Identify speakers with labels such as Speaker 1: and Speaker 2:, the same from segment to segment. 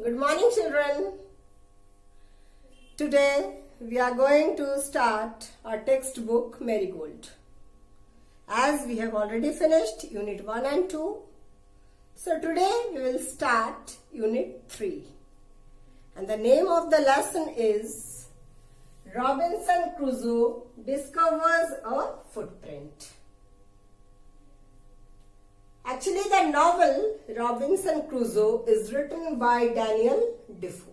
Speaker 1: Good morning, children. Today we are going to start our textbook Marigold. As we have already finished Unit 1 and 2, so today we will start Unit 3. And the name of the lesson is Robinson Crusoe discovers a footprint. Actually, the novel Robinson Crusoe is written by Daniel Defoe.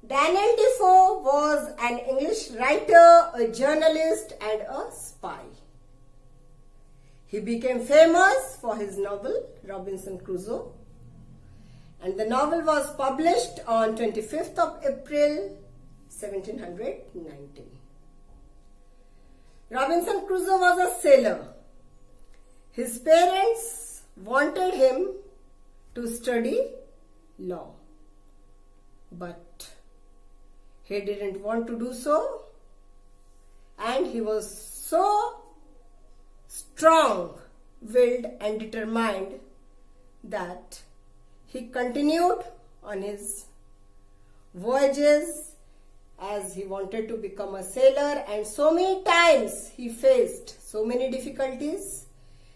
Speaker 1: Daniel Defoe was an English writer, a journalist and a spy. He became famous for his novel Robinson Crusoe, and the novel was published on 25th of April 1719. Robinson Crusoe was a sailor. His parents wanted him to study law, but he didn't want to do so, and he was so strong-willed and determined that he continued on his voyages as he wanted to become a sailor, and so many times he faced so many difficulties.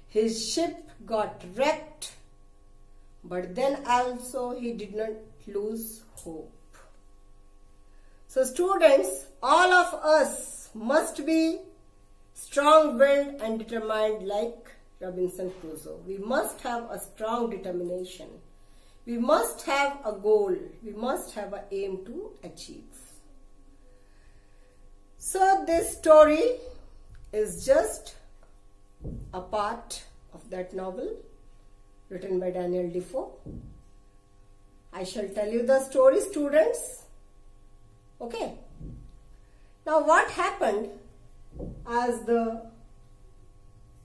Speaker 1: His ship got wrecked, but then also he did not lose hope. So students, all of us must be strong-willed and determined like Robinson Crusoe. We must have a strong determination. We must have a goal. We must have an aim to achieve. So this story is just a part of that novel written by Daniel Defoe. I shall tell you the story, students. Okay. Now what happened, as the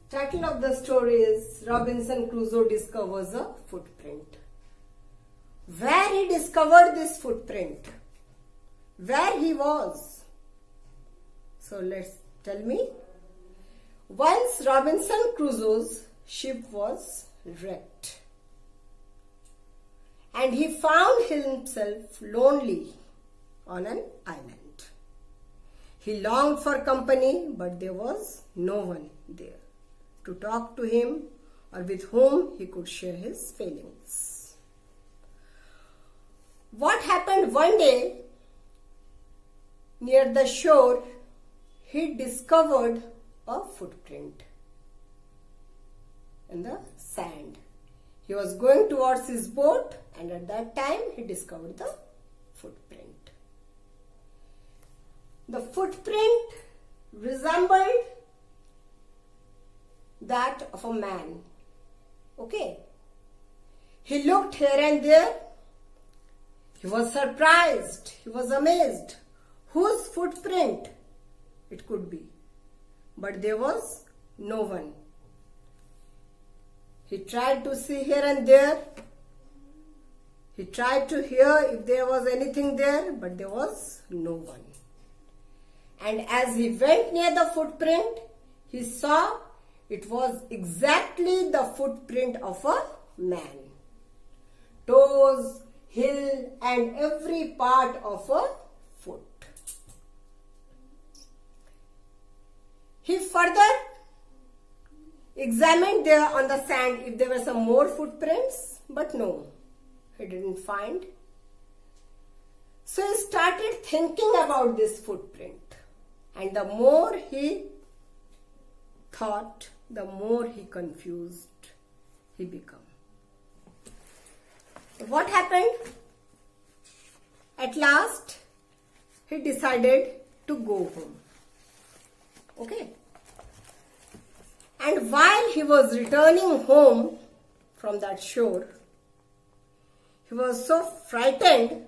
Speaker 1: title of the story is Robinson Crusoe discovers a footprint. Where he discovered this footprint? Where he was? So let's tell me. Once Robinson Crusoe's ship was wrecked, and he found himself lonely on an island. He longed for company, but there was no one there to talk to him or with whom he could share his feelings. What happened one day, near the shore, he discovered a footprint in the sand. He was going towards his boat, and at that time he discovered the footprint. The footprint resembled that of a man. Okay. He looked here and there. He was surprised. He was amazed. Whose footprint it could be? But there was no one. He tried to see here and there. He tried to hear if there was anything there, but there was no one. And as he went near the footprint, he saw it was exactly the footprint of a man. Toes, heel, and every part of a foot. He further examined there on the sand if there were some more footprints, but no, he didn't find. So he started thinking about this footprint, and the more he thought, the more he confused he became. What happened? At last, he decided to go home. Okay. And while he was returning home from that shore, he was so frightened.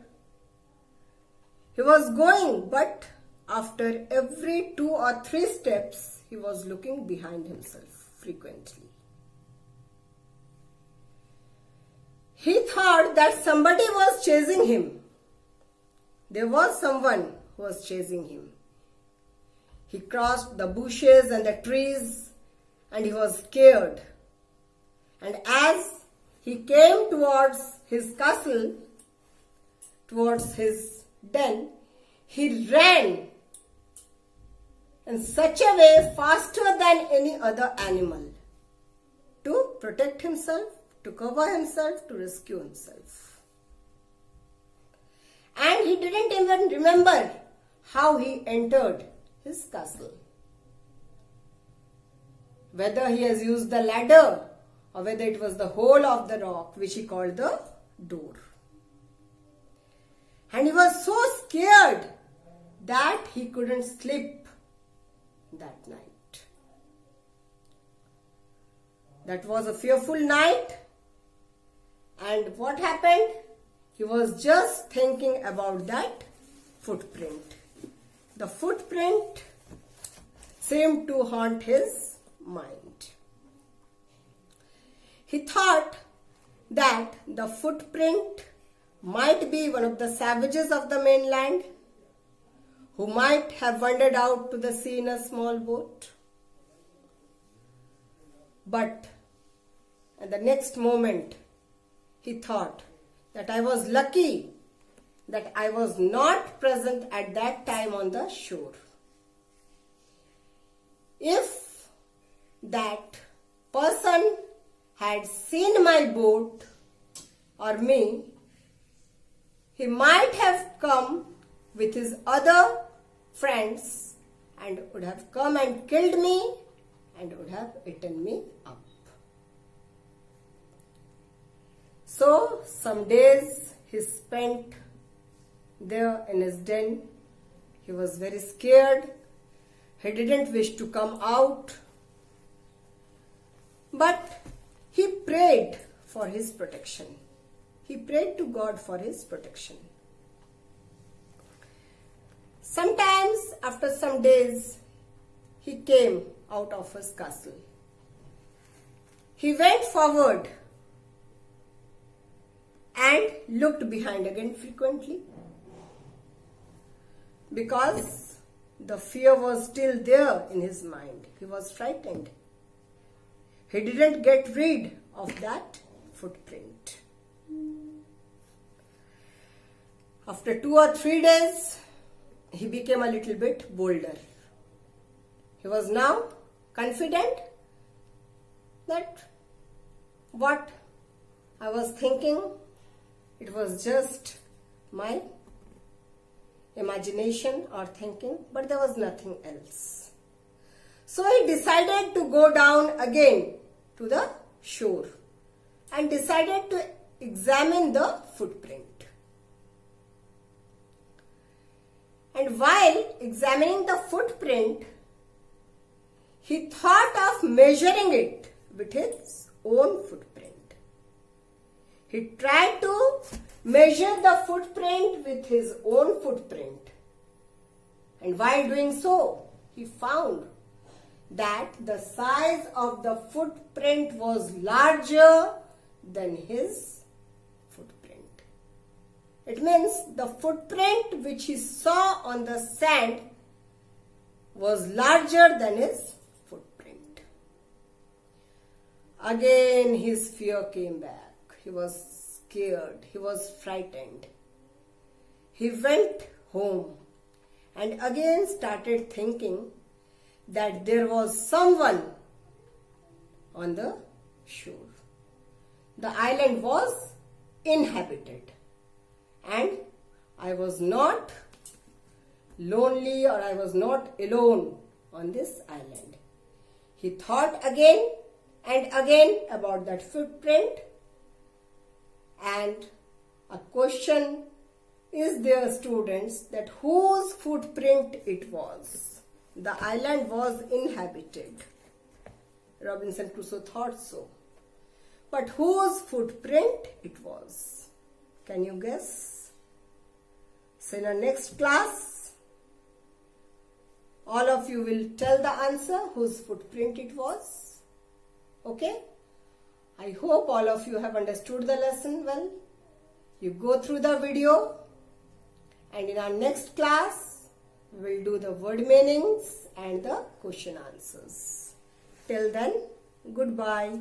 Speaker 1: He was going, but after every 2 or 3 steps, he was looking behind himself frequently. He thought that somebody was chasing him. There was someone who was chasing him. He crossed the bushes and the trees, and he was scared. And as he came towards his castle, towards his den. He ran in such a way faster than any other animal to protect himself, to cover himself, to rescue himself. And he didn't even remember how he entered his castle. Whether he has used the ladder or whether it was the hole of the rock which he called the door. And he was so scared that he couldn't sleep that night. That was a fearful night. And what happened? He was just thinking about that footprint. The footprint seemed to haunt his mind. He thought that the footprint might be one of the savages of the mainland who might have wandered out to the sea in a small boat. But at the next moment, he thought that I was lucky that I was not present at that time on the shore. If that person had seen my boat or me, he might have come with his other friends and would have come and killed me and would have eaten me up. So some days he spent there in his den. He was very scared. He didn't wish to come out. But he prayed for his protection. He prayed to God for his protection. Sometimes, after some days, he came out of his castle. He went forward and looked behind again frequently because the fear was still there in his mind. He was frightened. He didn't get rid of that footprint. After 2 or 3 days, he became a little bit bolder. He was now confident that what I was thinking, it was just my imagination or thinking, but there was nothing else. So he decided to go down again to the shore and decided to examine the footprint. And while examining the footprint, he thought of measuring it with his own footprint. He tried to measure the footprint with his own footprint. And while doing so, he found that the size of the footprint was larger than his footprint. It means the footprint which he saw on the sand was larger than his footprint. Again his fear came back. He was scared. He was frightened. He went home and again started thinking that there was someone on the shore. The island was inhabited and I was not lonely or I was not alone on this island. He thought again and again about that footprint, and a question is there, students, that whose footprint it was. The island was inhabited. Robinson Crusoe thought so. But whose footprint it was? Can you guess? So in our next class, all of you will tell the answer whose footprint it was. Okay? I hope all of you have understood the lesson well. You go through the video, and in our next class, we will do the word meanings and the question answers. Till then, goodbye.